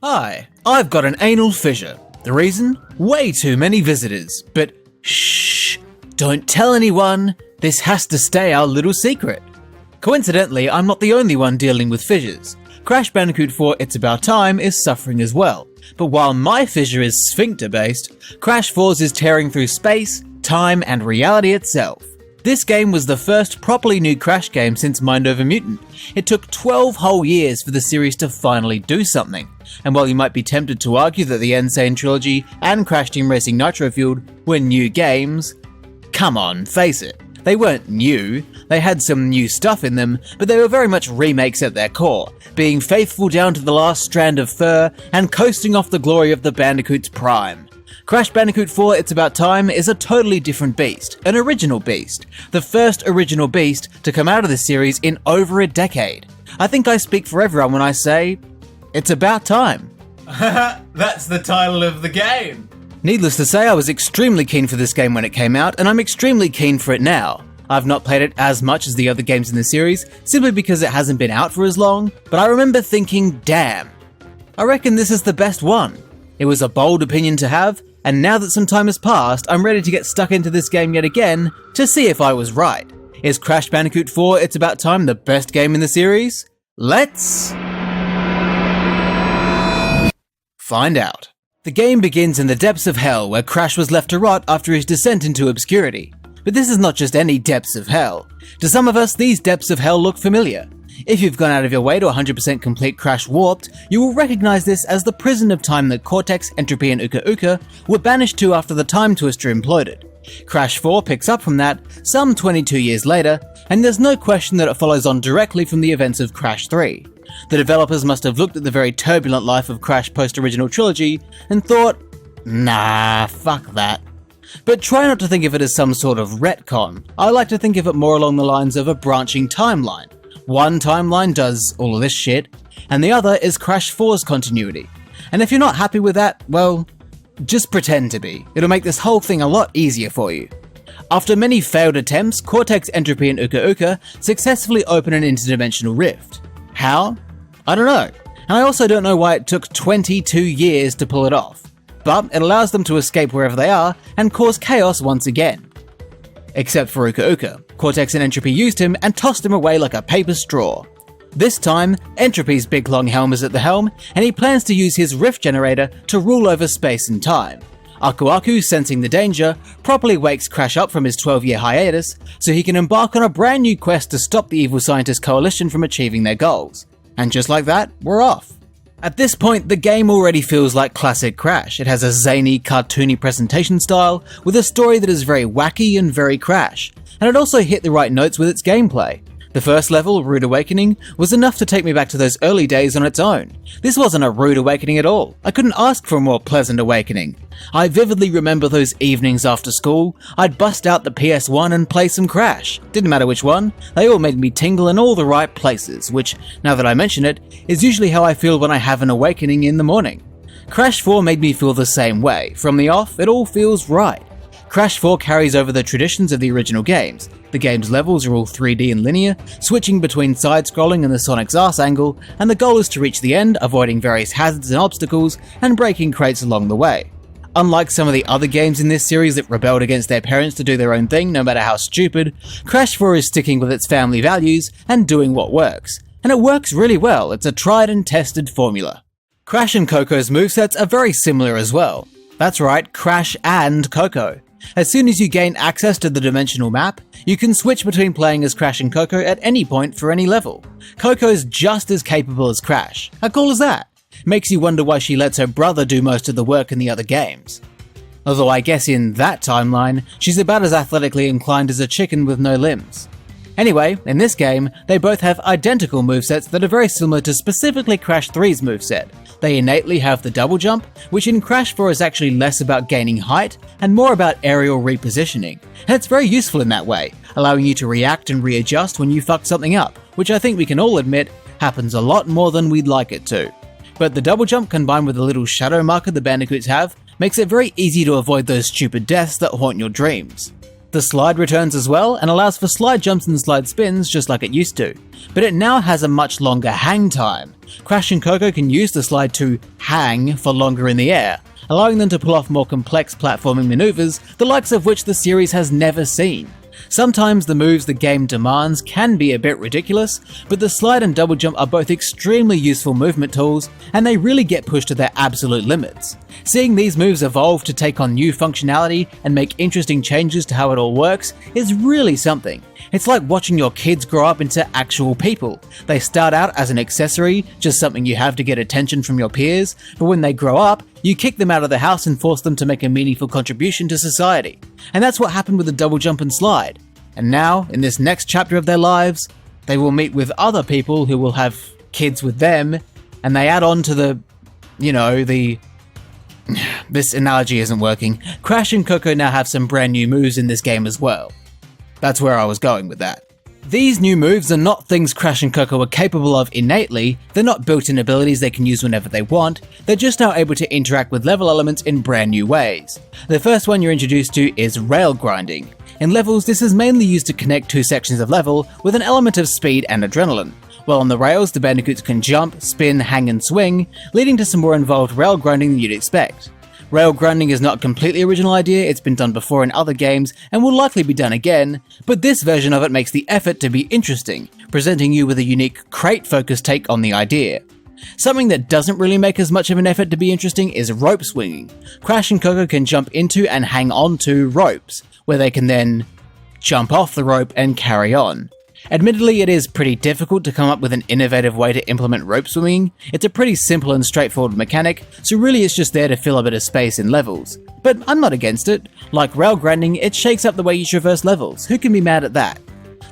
Hi, I've got an anal fissure. The reason? Way too many visitors. But shh, don't tell anyone. This has to stay our little secret. Coincidentally, I'm not the only one dealing with fissures. Crash Bandicoot 4 It's About Time is suffering as well. But while my fissure is sphincter-based, Crash 4's is tearing through space, time, and reality itself. This game was the first properly new Crash game since Mind Over Mutant. It took 12 whole years for the series to finally do something. And while you might be tempted to argue that the Insane Trilogy and Crash Team Racing Nitro Fueled were new games, come on, face it. They weren't new, they had some new stuff in them, but they were very much remakes at their core, being faithful down to the last strand of fur and coasting off the glory of the Bandicoot's prime. Crash Bandicoot 4 It's About Time is a totally different beast, an original beast, the first original beast to come out of the series in over a decade. I think I speak for everyone when I say, it's about time. That's the title of the game. Needless to say, I was extremely keen for this game when it came out, and I'm extremely keen for it now. I've not played it as much as the other games in the series, simply because it hasn't been out for as long, but I remember thinking, damn, I reckon this is the best one. It was a bold opinion to have, and now that some time has passed, I'm ready to get stuck into this game yet again to see if I was right. Is Crash Bandicoot 4 It's About Time the best game in the series? Let's find out. The game begins in the depths of hell, where Crash was left to rot after his descent into obscurity. But this is not just any depths of hell. To some of us, these depths of hell look familiar. If you've gone out of your way to 100% complete Crash Warped, you will recognize this as the prison of time that Cortex, Entropy, and Uka Uka were banished to after the Time Twister imploded. Crash 4 picks up from that some 22 years later, and there's no question that it follows on directly from the events of Crash 3. The developers must have looked at the very turbulent life of Crash post-original trilogy and thought, nah, fuck that. But try not to think of it as some sort of retcon. I like to think of it more along the lines of a branching timeline. One timeline does all of this shit, and the other is Crash 4's continuity. And if you're not happy with that, well, just pretend to be. It'll make this whole thing a lot easier for you. After many failed attempts, Cortex, Entropy, and Uka Uka successfully open an interdimensional rift. How? I don't know. And I also don't know why it took 22 years to pull it off. But it allows them to escape wherever they are and cause chaos once again. Except for Uka Uka. Cortex and Entropy used him and tossed him away like a paper straw. This time, Entropy's big long helm is at the helm, and he plans to use his rift generator to rule over space and time. Aku Aku, sensing the danger, properly wakes Crash up from his 12-year hiatus so he can embark on a brand new quest to stop the evil scientist coalition from achieving their goals. And just like that, we're off. At this point, the game already feels like classic Crash. It has a zany, cartoony presentation style with a story that is very wacky and very Crash, and it also hit the right notes with its gameplay. The first level, Rude Awakening, was enough to take me back to those early days on its own. This wasn't a rude awakening at all. I couldn't ask for a more pleasant awakening. I vividly remember those evenings after school. I'd bust out the PS1 and play some Crash. Didn't matter which one, they all made me tingle in all the right places, which, now that I mention it, is usually how I feel when I have an awakening in the morning. Crash 4 made me feel the same way. From the off, it all feels right. Crash 4 carries over the traditions of the original games. The game's levels are all 3D and linear, switching between side-scrolling and the Sonic's arse angle, and the goal is to reach the end, avoiding various hazards and obstacles, and breaking crates along the way. Unlike some of the other games in this series that rebelled against their parents to do their own thing no matter how stupid, Crash 4 is sticking with its family values and doing what works. And it works really well, it's a tried and tested formula. Crash and Coco's movesets are very similar as well. That's right, Crash and Coco. As soon as you gain access to the dimensional map, you can switch between playing as Crash and Coco at any point for any level. Coco's just as capable as Crash. How cool is that? Makes you wonder why she lets her brother do most of the work in the other games. Although I guess in that timeline, she's about as athletically inclined as a chicken with no limbs. Anyway, in this game, they both have identical movesets that are very similar to specifically Crash 3's moveset. They innately have the double jump, which in Crash 4 is actually less about gaining height and more about aerial repositioning, and it's very useful in that way, allowing you to react and readjust when you fuck something up, which I think we can all admit happens a lot more than we'd like it to. But the double jump combined with the little shadow marker the Bandicoots have makes it very easy to avoid those stupid deaths that haunt your dreams. The slide returns as well and allows for slide jumps and slide spins just like it used to, but it now has a much longer hang time. Crash and Coco can use the slide to hang for longer in the air, allowing them to pull off more complex platforming maneuvers, the likes of which the series has never seen. Sometimes the moves the game demands can be a bit ridiculous, but the slide and double jump are both extremely useful movement tools, and they really get pushed to their absolute limits. Seeing these moves evolve to take on new functionality and make interesting changes to how it all works is really something. It's like watching your kids grow up into actual people. They start out as an accessory, just something you have to get attention from your peers, but when they grow up, you kick them out of the house and force them to make a meaningful contribution to society. And that's what happened with the double jump and slide. And now, in this next chapter of their lives, they will meet with other people who will have kids with them, and they add on to this analogy isn't working. Crash and Coco now have some brand new moves in this game as well. That's where I was going with that. These new moves are not things Crash and Coco are capable of innately, they're not built-in abilities they can use whenever they want, they're just now able to interact with level elements in brand new ways. The first one you're introduced to is rail grinding. In levels, this is mainly used to connect two sections of level with an element of speed and adrenaline. While on the rails, the bandicoots can jump, spin, hang and swing, leading to some more involved rail grinding than you'd expect. Rail grinding is not a completely original idea, it's been done before in other games and will likely be done again, but this version of it makes the effort to be interesting, presenting you with a unique crate-focused take on the idea. Something that doesn't really make as much of an effort to be interesting is rope swinging. Crash and Coco can jump into and hang onto ropes, where they can then jump off the rope and carry on. Admittedly, it is pretty difficult to come up with an innovative way to implement rope swimming. It's a pretty simple and straightforward mechanic, so really it's just there to fill a bit of space in levels. But I'm not against it. Like rail grinding, it shakes up the way you traverse levels. Who can be mad at that?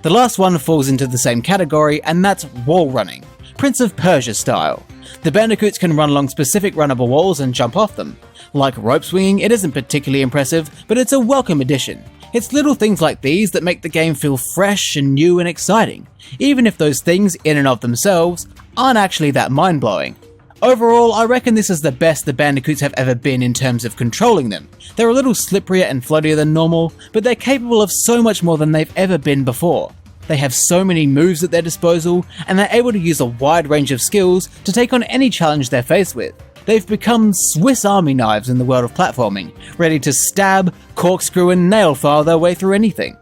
The last one falls into the same category, and that's wall running. Prince of Persia style. The bandicoots can run along specific runnable walls and jump off them. Like rope swinging, it isn't particularly impressive, but it's a welcome addition. It's little things like these that make the game feel fresh and new and exciting, even if those things in and of themselves aren't actually that mind-blowing. Overall, I reckon this is the best the bandicoots have ever been in terms of controlling them. They're a little slipperier and floatier than normal, but they're capable of so much more than they've ever been before. They have so many moves at their disposal, and they're able to use a wide range of skills to take on any challenge they're faced with. They've become Swiss Army knives in the world of platforming, ready to stab, corkscrew and nail file their way through anything.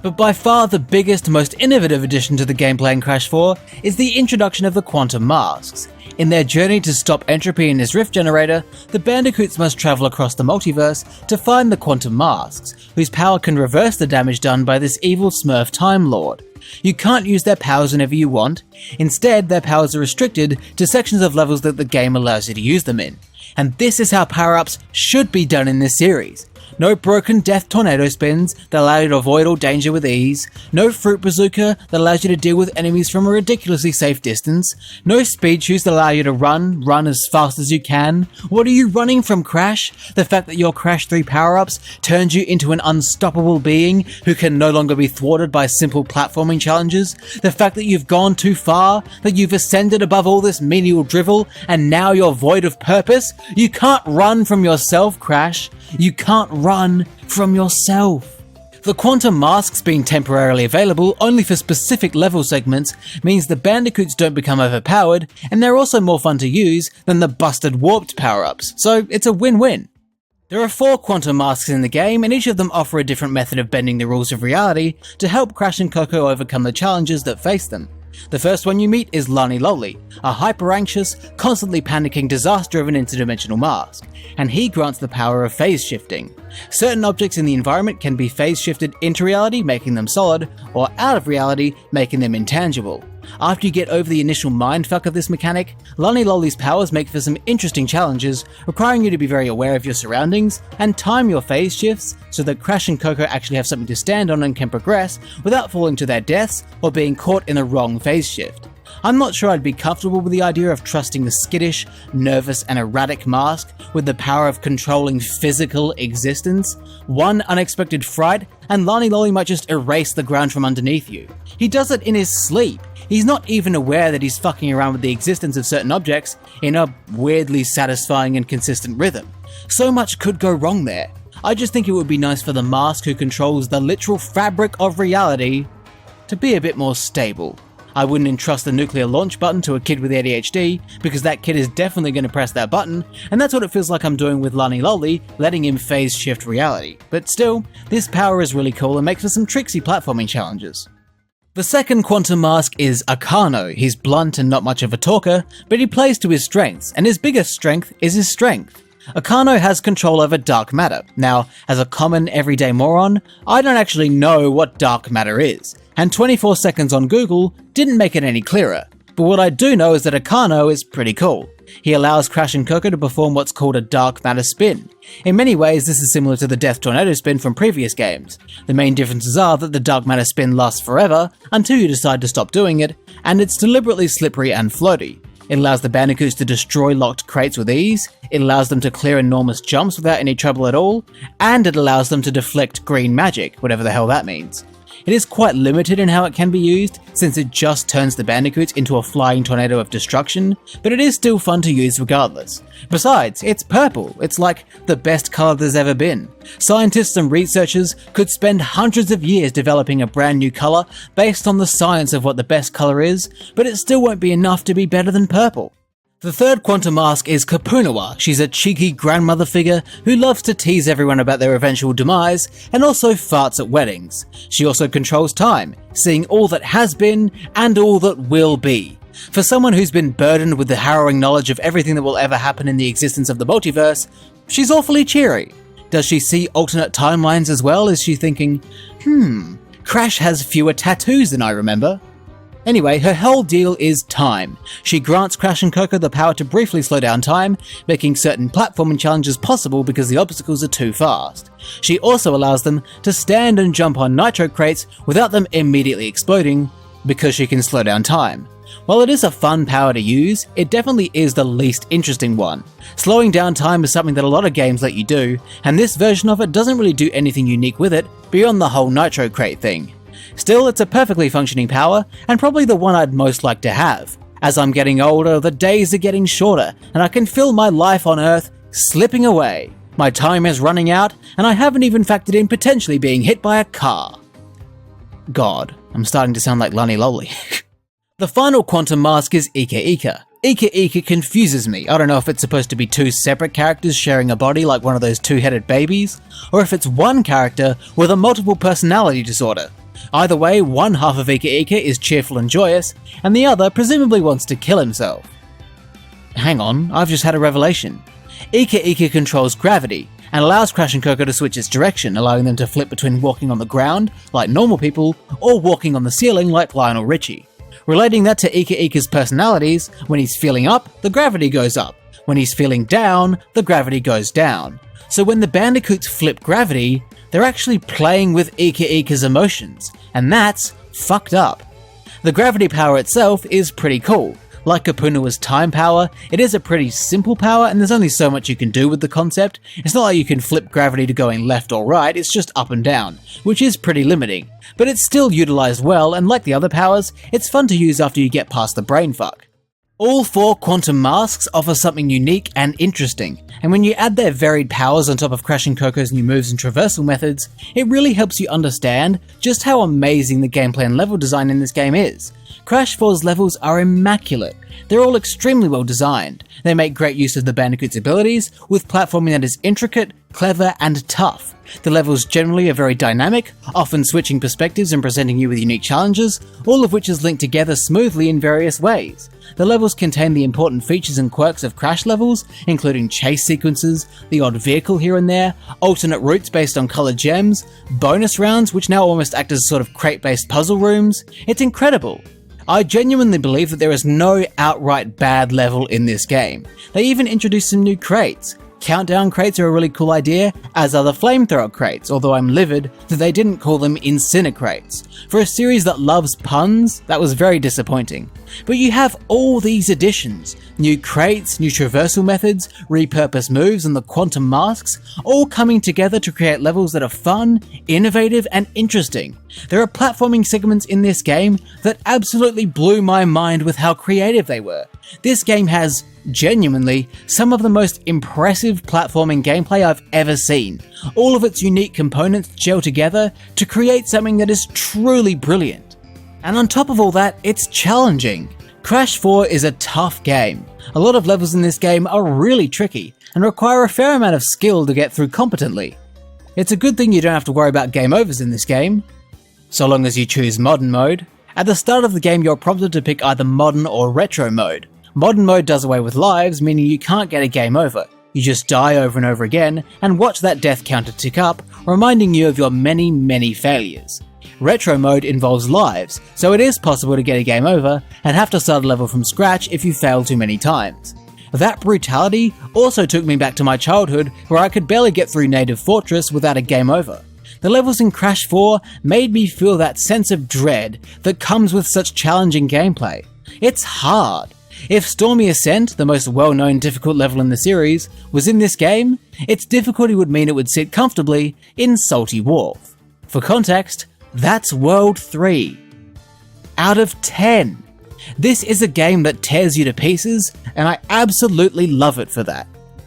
But by far the biggest, most innovative addition to the gameplay in Crash 4 is the introduction of the quantum masks. In their journey to stop entropy in this rift generator, the bandicoots must travel across the multiverse to find the quantum masks, whose power can reverse the damage done by this evil Smurf Time Lord. You can't use their powers whenever you want. Instead, their powers are restricted to sections of levels that the game allows you to use them in. And this is how power-ups should be done in this series. No broken death tornado spins that allow you to avoid all danger with ease, no fruit bazooka that allows you to deal with enemies from a ridiculously safe distance, no speed shoes that allow you to run as fast as you can. What are you running from, Crash? The fact that your Crash 3 power-ups turns you into an unstoppable being who can no longer be thwarted by simple platforming challenges? The fact that you've gone too far, that you've ascended above all this menial drivel, and now you're void of purpose? You can't run from yourself, Crash. You can't run from yourself. The quantum masks being temporarily available only for specific level segments means the bandicoots don't become overpowered, and they're also more fun to use than the busted warped power-ups, so it's a win-win. There are 4 quantum masks in the game, and each of them offer a different method of bending the rules of reality to help Crash and Coco overcome the challenges that face them. The first one you meet is Lani Lolly, a hyper-anxious, constantly panicking, disaster-driven interdimensional mask, and he grants the power of phase shifting. Certain objects in the environment can be phase shifted into reality, making them solid, or out of reality, making them intangible. After you get over the initial mindfuck of this mechanic, Lani Lolly's powers make for some interesting challenges, requiring you to be very aware of your surroundings and time your phase shifts so that Crash and Coco actually have something to stand on and can progress without falling to their deaths or being caught in the wrong phase shift. I'm not sure I'd be comfortable with the idea of trusting a skittish, nervous and erratic mask with the power of controlling physical existence. One unexpected fright and Lani Lolly might just erase the ground from underneath you. He does it in his sleep. He's not even aware that he's fucking around with the existence of certain objects in a weirdly satisfying and consistent rhythm. So much could go wrong there. I just think it would be nice for the mask who controls the literal fabric of reality to be a bit more stable. I wouldn't entrust the nuclear launch button to a kid with ADHD, because that kid is definitely going to press that button, and that's what it feels like I'm doing with Lani Lolly, letting him phase shift reality. But still, this power is really cool and makes for some tricksy platforming challenges. The second quantum mask is Akano. He's blunt and not much of a talker, but he plays to his strengths, and his biggest strength is his strength. Akano has control over dark matter. Now, as a common everyday moron, I don't actually know what dark matter is, and 24 seconds on Google didn't make it any clearer. But what I do know is that Akano is pretty cool. He allows Crash and Coco to perform what's called a dark matter spin. In many ways, this is similar to the Death Tornado spin from previous games. The main differences are that the dark matter spin lasts forever until you decide to stop doing it, and it's deliberately slippery and floaty. It allows the Bandicoots to destroy locked crates with ease, it allows them to clear enormous jumps without any trouble at all, and it allows them to deflect green magic, whatever the hell that means. It is quite limited in how it can be used, since it just turns the Bandicoots into a flying tornado of destruction, but it is still fun to use regardless. Besides, it's purple. It's like the best colour there's ever been. Scientists and researchers could spend hundreds of years developing a brand new colour based on the science of what the best colour is, but it still won't be enough to be better than purple. The third quantum mask is Kapunawa. She's a cheeky grandmother figure who loves to tease everyone about their eventual demise and also farts at weddings. She also controls time, seeing all that has been and all that will be. For someone who's been burdened with the harrowing knowledge of everything that will ever happen in the existence of the multiverse, she's awfully cheery. Does she see alternate timelines as well? Is she thinking, Crash has fewer tattoos than I remember? Anyway, her whole deal is time. She grants Crash and Coco the power to briefly slow down time, making certain platforming challenges possible because the obstacles are too fast. She also allows them to stand and jump on nitro crates without them immediately exploding, because she can slow down time. While it is a fun power to use, it definitely is the least interesting one. Slowing down time is something that a lot of games let you do, and this version of it doesn't really do anything unique with it, beyond the whole nitro crate thing. Still, it's a perfectly functioning power, and probably the one I'd most like to have. As I'm getting older, the days are getting shorter, and I can feel my life on Earth slipping away. My time is running out, and I haven't even factored in potentially being hit by a car. God, I'm starting to sound like Lani Lolly. The final quantum mask is Ika Ika. Ika Ika confuses me. I don't know if it's supposed to be two separate characters sharing a body like one of those two-headed babies, or if it's one character with a multiple personality disorder. Either way, one half of Ika Ika is cheerful and joyous, and the other presumably wants to kill himself. Hang on, I've just had a revelation. Ika Ika controls gravity, and allows Crash and Coco to switch its direction, allowing them to flip between walking on the ground, like normal people, or walking on the ceiling like Lionel Richie. Relating that to Ika Ika's personalities, when he's feeling up, the gravity goes up. When he's feeling down, the gravity goes down. So when the Bandicoots flip gravity, they're actually playing with Ika Ika's emotions, and that's fucked up. The gravity power itself is pretty cool. Like Kapunawa's time power, it is a pretty simple power, and there's only so much you can do with the concept. It's not like you can flip gravity to going left or right, it's just up and down, which is pretty limiting. But it's still utilised well, and like the other powers, it's fun to use after you get past the brainfuck. All four quantum masks offer something unique and interesting, and when you add their varied powers on top of Crash and Coco's new moves and traversal methods, it really helps you understand just how amazing the gameplay and level design in this game is. Crash 4's levels are immaculate. They're all extremely well designed. They make great use of the Bandicoot's abilities, with platforming that is intricate, clever, and tough. The levels generally are very dynamic, often switching perspectives and presenting you with unique challenges, all of which is linked together smoothly in various ways. The levels contain the important features and quirks of Crash levels, including chase sequences, the odd vehicle here and there, alternate routes based on coloured gems, bonus rounds which now almost act as sort of crate-based puzzle rooms. It's incredible. I genuinely believe that there is no outright bad level in this game. They even introduced some new crates. Countdown crates are a really cool idea, as are the flamethrower crates, although I'm livid that they didn't call them Incinerates. For a series that loves puns, that was very disappointing. But you have all these additions, new crates, new traversal methods, repurposed moves, and the quantum masks, all coming together to create levels that are fun, innovative, and interesting. There are platforming segments in this game that absolutely blew my mind with how creative they were. This game has, genuinely, some of the most impressive platforming gameplay I've ever seen. All of its unique components gel together to create something that is truly brilliant. And on top of all that, it's challenging. Crash 4 is a tough game. A lot of levels in this game are really tricky and require a fair amount of skill to get through competently. It's a good thing you don't have to worry about game overs in this game, so long as you choose modern mode. At the start of the game, you're prompted to pick either modern or retro mode. Modern mode does away with lives, meaning you can't get a game over. You just die over and over again and watch that death counter tick up, reminding you of your many failures. Retro mode involves lives, so it is possible to get a game over and have to start a level from scratch if you fail too many times. That brutality also took me back to my childhood where I could barely get through Native Fortress without a game over. The levels in Crash 4 made me feel that sense of dread that comes with such challenging gameplay. It's hard. If Stormy Ascent, the most well-known difficult level in the series, was in this game, its difficulty would mean it would sit comfortably in Salty Wharf. For context, that's World 3. Out of 10. This is a game that tears you to pieces, and I absolutely love it for that.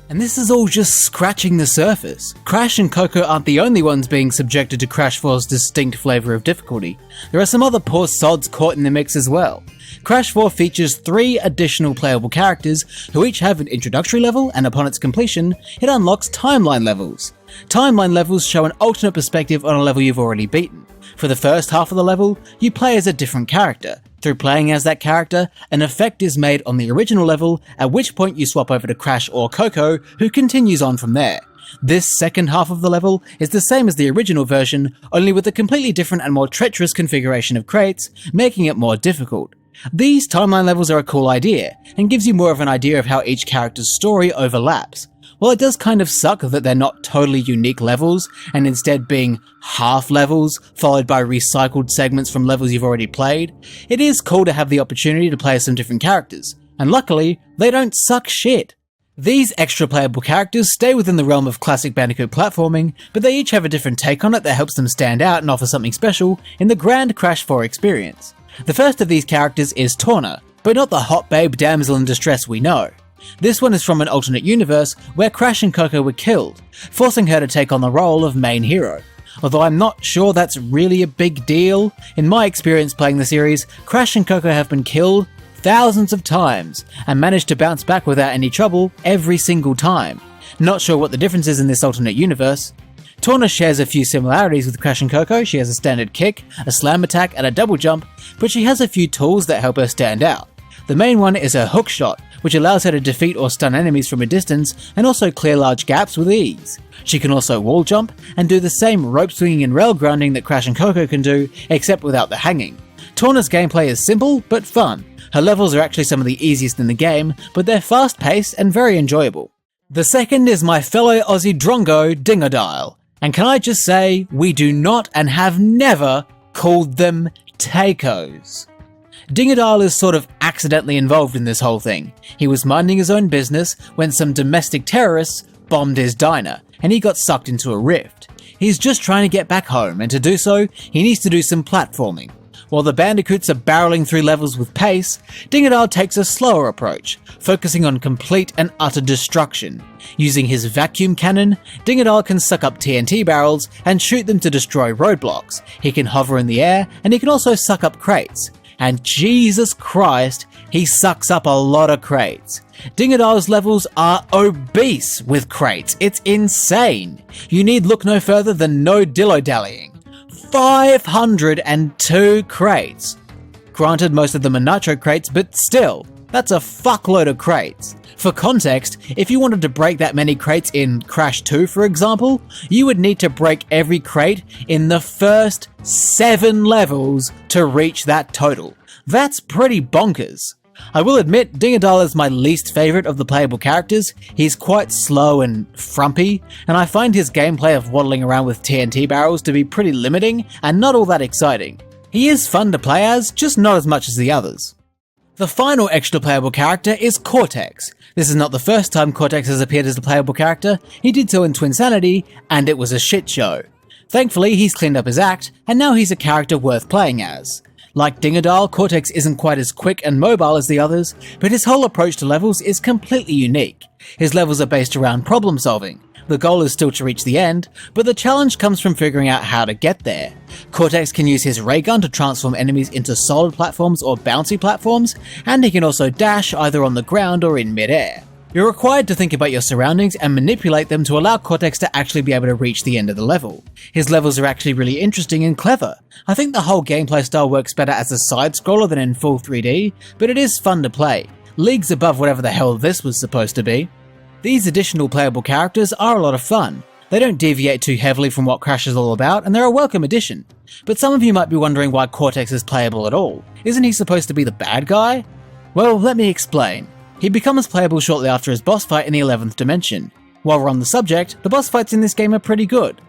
And this is all just scratching the surface. Crash and Coco aren't the only ones being subjected to Crash 4's distinct flavour of difficulty. There are some other poor sods caught in the mix as well. Crash 4 features 3 additional playable characters who each have an introductory level, and upon its completion, it unlocks timeline levels. Timeline levels show an alternate perspective on a level you've already beaten. For the first half of the level, you play as a different character. Through playing as that character, an effect is made on the original level, at which point you swap over to Crash or Coco, who continues on from there. This second half of the level is the same as the original version, only with a completely different and more treacherous configuration of crates, making it more difficult. These timeline levels are a cool idea, and gives you more of an idea of how each character's story overlaps. While it does kind of suck that they're not totally unique levels, and instead being half levels, followed by recycled segments from levels you've already played, it is cool to have the opportunity to play as some different characters, and luckily, they don't suck shit. These extra playable characters stay within the realm of classic Bandicoot platforming, but they each have a different take on it that helps them stand out and offer something special in the grand Crash 4 experience. The first of these characters is Torna, but not the hot babe damsel in distress we know. This one is from an alternate universe where Crash and Coco were killed, forcing her to take on the role of main hero. Although I'm not sure that's really a big deal, in my experience playing the series, Crash and Coco have been killed thousands of times and managed to bounce back without any trouble every single time. Not sure what the difference is in this alternate universe. Torna shares a few similarities with Crash and Coco. She has a standard kick, a slam attack, and a double jump, but she has a few tools that help her stand out. The main one is her hook shot, which allows her to defeat or stun enemies from a distance and also clear large gaps with ease. She can also wall jump and do the same rope swinging and rail grounding that Crash and Coco can do, except without the hanging. Torna's gameplay is simple but fun. Her levels are actually some of the easiest in the game, but they're fast-paced and very enjoyable. The second is my fellow Aussie drongo, Dingodile. And can I just say, we do not and have never called them Takos. Dingodile is sort of accidentally involved in this whole thing. He was minding his own business when some domestic terrorists bombed his diner, and he got sucked into a rift. He's just trying to get back home, and to do so, he needs to do some platforming. While the Bandicoots are barreling through levels with pace, Dingodile takes a slower approach, focusing on complete and utter destruction. Using his vacuum cannon, Dingodile can suck up TNT barrels and shoot them to destroy roadblocks. He can hover in the air, and he can also suck up crates. And Jesus Christ, he sucks up a lot of crates. Dingodile's levels are obese with crates. It's insane. You need look no further than no dillo-dallying. 502 crates. Granted, most of them are nitro crates, but still, that's a fuckload of crates. For context, if you wanted to break that many crates in Crash 2, for example, you would need to break every crate in the first 7 levels to reach that total. That's pretty bonkers. I will admit, Dingodile is my least favourite of the playable characters. He's quite slow and frumpy, and I find his gameplay of waddling around with TNT barrels to be pretty limiting and not all that exciting. He is fun to play as, just not as much as the others. The final extra playable character is Cortex. This is not the first time Cortex has appeared as a playable character. He did so in Twinsanity, and it was a shit show. Thankfully, he's cleaned up his act, and now he's a character worth playing as. Like Dingodile, Cortex isn't quite as quick and mobile as the others, but his whole approach to levels is completely unique. His levels are based around problem solving. The goal is still to reach the end, but the challenge comes from figuring out how to get there. Cortex can use his ray gun to transform enemies into solid platforms or bouncy platforms, and he can also dash either on the ground or in mid-air. You're required to think about your surroundings and manipulate them to allow Cortex to actually be able to reach the end of the level. His levels are actually really interesting and clever. I think the whole gameplay style works better as a side-scroller than in full 3D, but it is fun to play. Leagues above whatever the hell this was supposed to be. These additional playable characters are a lot of fun. They don't deviate too heavily from what Crash is all about, and they're a welcome addition. But some of you might be wondering why Cortex is playable at all. Isn't he supposed to be the bad guy? Well, let me explain. He becomes playable shortly after his boss fight in the 11th dimension. While we're on the subject, the boss fights in this game are pretty good.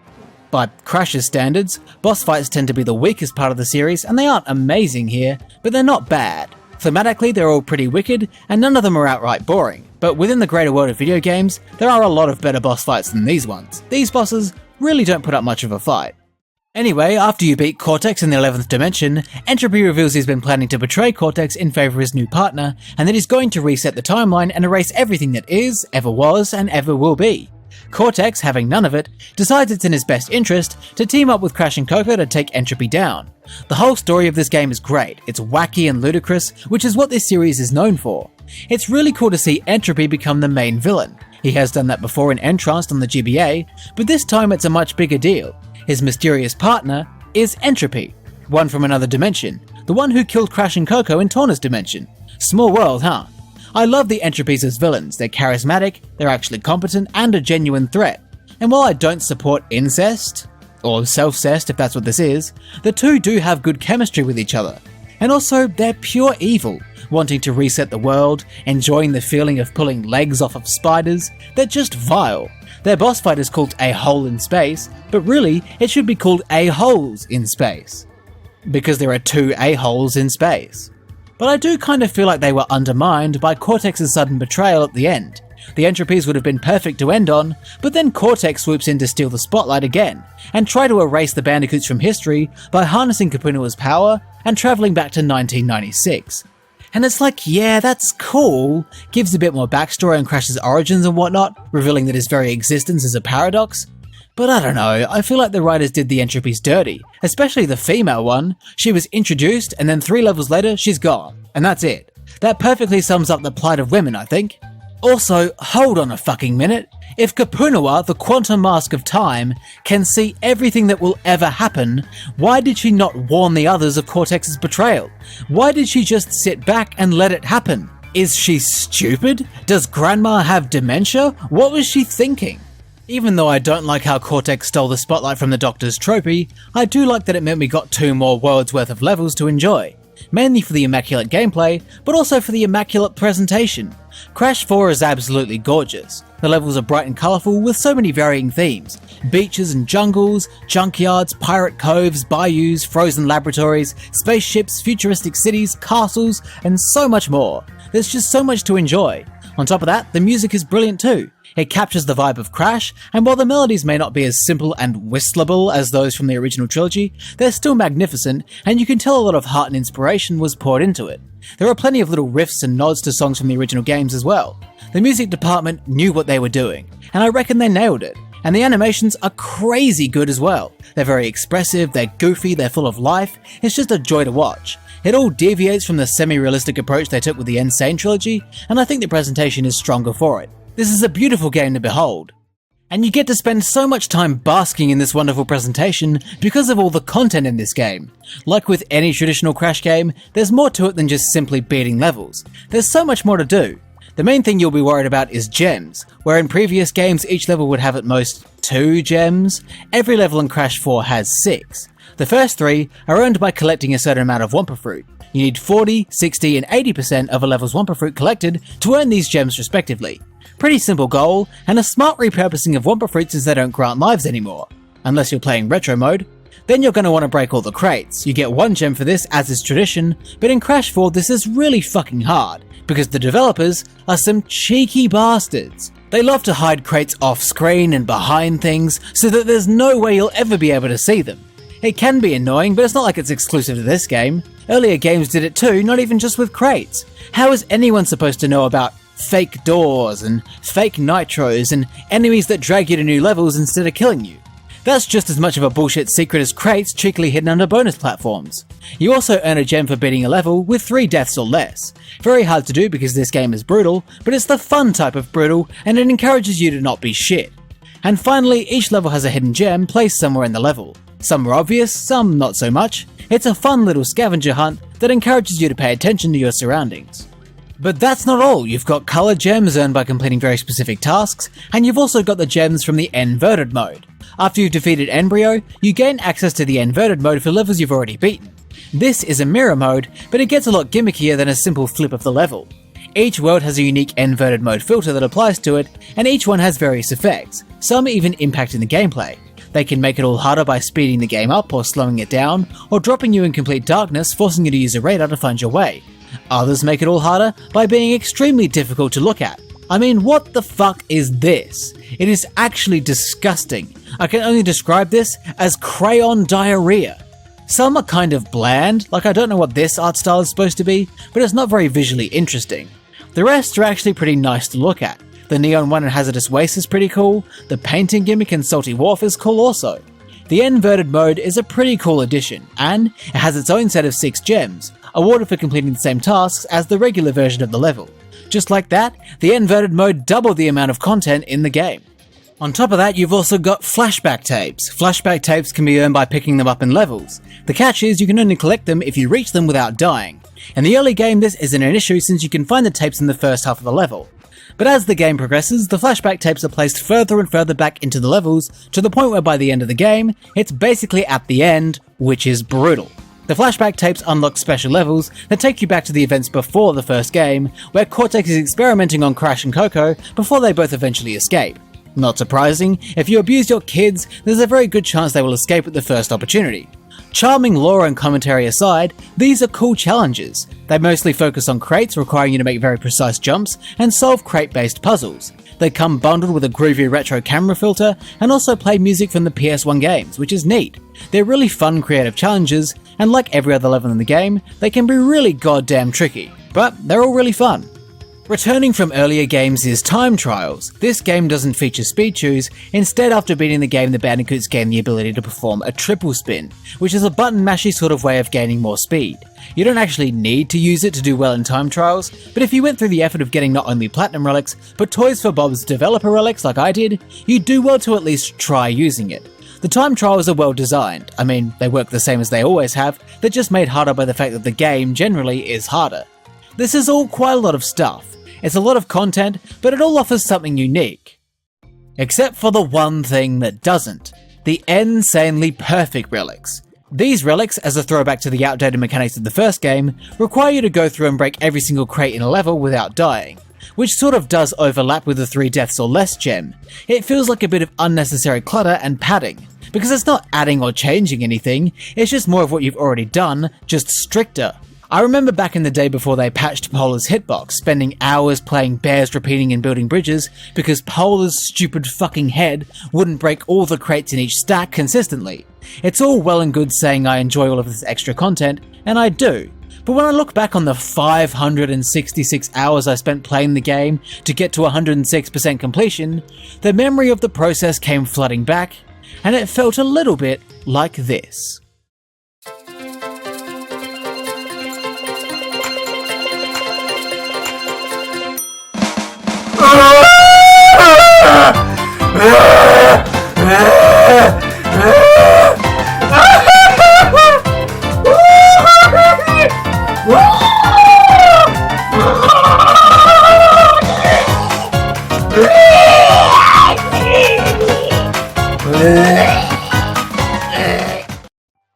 By Crash's standards, boss fights tend to be the weakest part of the series, and they aren't amazing here, but they're not bad. Thematically, they're all pretty wicked, and none of them are outright boring. But within the greater world of video games, there are a lot of better boss fights than these ones. These bosses really don't put up much of a fight. Anyway, after you beat Cortex in the 11th dimension, Entropy reveals he's been planning to betray Cortex in favour of his new partner, and that he's going to reset the timeline and erase everything that is, ever was, and ever will be. Cortex, having none of it, decides it's in his best interest to team up with Crash and Coco to take Entropy down. The whole story of this game is great. It's wacky and ludicrous, which is what this series is known for. It's really cool to see Entropy become the main villain. He has done that before in Entranced on the GBA, but this time it's a much bigger deal. His mysterious partner is Entropy, one from another dimension, the one who killed Crash and Coco in Torna's dimension. Small world, huh? I love the Entropies as villains. They're charismatic, they're actually competent, and a genuine threat. And while I don't support incest, or self-cest if that's what this is, the two do have good chemistry with each other. And also, they're pure evil, wanting to reset the world, enjoying the feeling of pulling legs off of spiders. They're just vile. Their boss fight is called A Hole in Space, but really, it should be called A-Holes in Space. Because there are two A-Holes in space. But I do kind of feel like they were undermined by Cortex's sudden betrayal at the end. The Entropies would have been perfect to end on, but then Cortex swoops in to steal the spotlight again, and try to erase the Bandicoots from history by harnessing Kapunua's power and travelling back to 1996. And it's like, yeah, that's cool, gives a bit more backstory on Crash's origins and whatnot, revealing that his very existence is a paradox. But I don't know, I feel like the writers did the Entropies dirty, especially the female one. She was introduced, and then 3 levels later, she's gone. And that's it. That perfectly sums up the plight of women, I think. Also, hold on a fucking minute. If Kapunua, the quantum mask of time, can see everything that will ever happen, why did she not warn the others of Cortex's betrayal? Why did she just sit back and let it happen? Is she stupid? Does Grandma have dementia? What was she thinking? Even though I don't like how Cortex stole the spotlight from the Doctor's trophy, I do like that it meant we got 2 more worlds worth of levels to enjoy. Mainly for the immaculate gameplay, but also for the immaculate presentation. Crash 4 is absolutely gorgeous. The levels are bright and colourful with so many varying themes. Beaches and jungles, junkyards, pirate coves, bayous, frozen laboratories, spaceships, futuristic cities, castles, and so much more. There's just so much to enjoy. On top of that, the music is brilliant too. It captures the vibe of Crash, and while the melodies may not be as simple and whistleable as those from the original trilogy, they're still magnificent, and you can tell a lot of heart and inspiration was poured into it. There are plenty of little riffs and nods to songs from the original games as well. The music department knew what they were doing, and I reckon they nailed it. And the animations are crazy good as well. They're very expressive, they're goofy, they're full of life. It's just a joy to watch. It all deviates from the semi-realistic approach they took with the Insane trilogy, and I think the presentation is stronger for it. This is a beautiful game to behold. And you get to spend so much time basking in this wonderful presentation because of all the content in this game. Like with any traditional Crash game, there's more to it than just simply beating levels. There's so much more to do. The main thing you'll be worried about is gems, where in previous games each level would have at most 2 gems. Every level in Crash 4 has 6. The first 3 are earned by collecting a certain amount of Wumpa Fruit. You need 40, 60 and 80% of a level's Wumpa Fruit collected to earn these gems respectively. Pretty simple goal, and a smart repurposing of Wumpa Fruits as they don't grant lives anymore. Unless you're playing retro mode. Then you're going to want to break all the crates. You get 1 gem for this as is tradition, but in Crash 4 this is really fucking hard, because the developers are some cheeky bastards. They love to hide crates off screen and behind things so that there's no way you'll ever be able to see them. It can be annoying, but it's not like it's exclusive to this game. Earlier games did it too, not even just with crates. How is anyone supposed to know about fake doors and fake nitros and enemies that drag you to new levels instead of killing you? That's just as much of a bullshit secret as crates cheekily hidden under bonus platforms. You also earn a gem for beating a level with 3 deaths or less. Very hard to do because this game is brutal, but it's the fun type of brutal and it encourages you to not be shit. And finally, each level has a hidden gem placed somewhere in the level. Some are obvious, some not so much. It's a fun little scavenger hunt that encourages you to pay attention to your surroundings. But that's not all. You've got colored gems earned by completing very specific tasks, and you've also got the gems from the inverted mode. After you've defeated Embryo, you gain access to the inverted mode for levels you've already beaten. This is a mirror mode, but it gets a lot gimmickier than a simple flip of the level. Each world has a unique inverted mode filter that applies to it, and each one has various effects, some even impacting the gameplay. They can make it all harder by speeding the game up or slowing it down, or dropping you in complete darkness, forcing you to use a radar to find your way. Others make it all harder by being extremely difficult to look at. I mean, what the fuck is this? It is actually disgusting. I can only describe this as crayon diarrhea. Some are kind of bland, like I don't know what this art style is supposed to be, but it's not very visually interesting. The rest are actually pretty nice to look at. The neon one in Hazardous Waste is pretty cool, the painting gimmick in Salty Wharf is cool also. The inverted mode is a pretty cool addition, and it has its own set of 6 gems, awarded for completing the same tasks as the regular version of the level. Just like that, the inverted mode doubled the amount of content in the game. On top of that, you've also got flashback tapes. Flashback tapes can be earned by picking them up in levels. The catch is you can only collect them if you reach them without dying. In the early game, this isn't an issue since you can find the tapes in the first half of the level. But as the game progresses, the flashback tapes are placed further and further back into the levels, to the point where by the end of the game, it's basically at the end, which is brutal. The flashback tapes unlock special levels that take you back to the events before the first game, where Cortex is experimenting on Crash and Coco before they both eventually escape. Not surprising, if you abuse your kids, there's a very good chance they will escape at the first opportunity. Charming lore and commentary aside, these are cool challenges. They mostly focus on crates, requiring you to make very precise jumps and solve crate-based puzzles. They come bundled with a groovy retro camera filter and also play music from the PS1 games, which is neat. They're really fun creative challenges, and like every other level in the game, they can be really goddamn tricky, but they're all really fun. Returning from earlier games is Time Trials. This game doesn't feature speed chews, instead after beating the game the Bandicoots gain the ability to perform a triple spin, which is a button mashy sort of way of gaining more speed. You don't actually need to use it to do well in Time Trials, but if you went through the effort of getting not only Platinum Relics, but Toys for Bob's Developer Relics like I did, you'd do well to at least try using it. The Time Trials are well designed. I mean, they work the same as they always have, they're just made harder by the fact that the game generally is harder. This is all quite a lot of stuff. It's a lot of content, but it all offers something unique. Except for the one thing that doesn't. The insanely perfect relics. These relics, as a throwback to the outdated mechanics of the first game, require you to go through and break every single crate in a level without dying, which sort of does overlap with the 3 deaths or less gem. It feels like a bit of unnecessary clutter and padding, because it's not adding or changing anything, it's just more of what you've already done, just stricter. I remember back in the day before they patched Polar's hitbox, spending hours playing bears repeating and building bridges because Polar's stupid fucking head wouldn't break all the crates in each stack consistently. It's all well and good saying I enjoy all of this extra content, and I do. But when I look back on the 566 hours I spent playing the game to get to 106% completion, the memory of the process came flooding back, and it felt a little bit like this.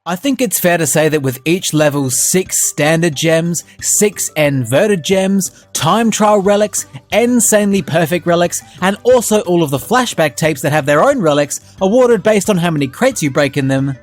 I think it's fair to say that with each level's 6 standard gems, 6 inverted gems, time trial relics, insanely perfect relics, and also all of the flashback tapes that have their own relics awarded based on how many crates you break in them,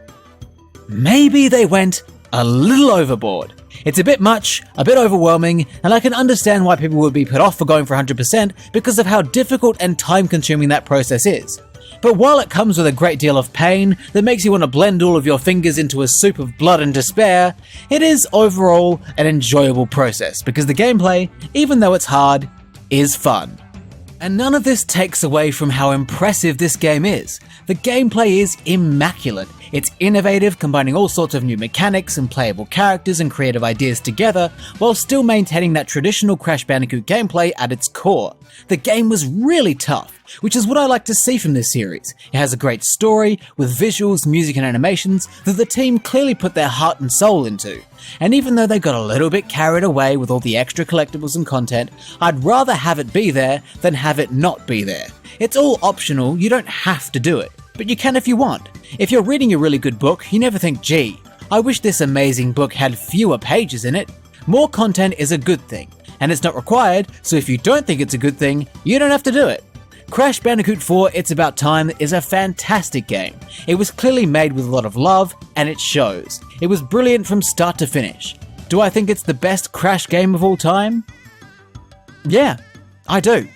maybe they went a little overboard. It's a bit much, a bit overwhelming, and I can understand why people would be put off for going for 100% because of how difficult and time-consuming that process is. But while it comes with a great deal of pain that makes you want to blend all of your fingers into a soup of blood and despair, it is overall an enjoyable process because the gameplay, even though it's hard, is fun. And none of this takes away from how impressive this game is. The gameplay is immaculate. It's innovative, combining all sorts of new mechanics and playable characters and creative ideas together, while still maintaining that traditional Crash Bandicoot gameplay at its core. The game was really tough, which is what I like to see from this series. It has a great story, with visuals, music and animations that the team clearly put their heart and soul into. And even though they got a little bit carried away with all the extra collectibles and content, I'd rather have it be there than have it not be there. It's all optional, you don't have to do it, but you can if you want. If you're reading a really good book, you never think, gee, I wish this amazing book had fewer pages in it. More content is a good thing, and it's not required, so if you don't think it's a good thing, you don't have to do it. Crash Bandicoot 4 It's About Time is a fantastic game. It was clearly made with a lot of love, and it shows. It was brilliant from start to finish. Do I think it's the best Crash game of all time? Yeah, I do.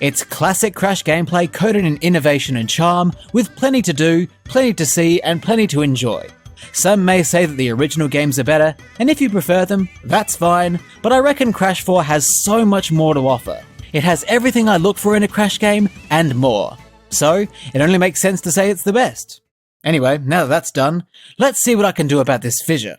It's classic Crash gameplay coated in innovation and charm, with plenty to do, plenty to see, and plenty to enjoy. Some may say that the original games are better, and if you prefer them, that's fine, but I reckon Crash 4 has so much more to offer. It has everything I look for in a Crash game, and more. So, it only makes sense to say it's the best. Anyway, now that that's done, let's see what I can do about this fissure.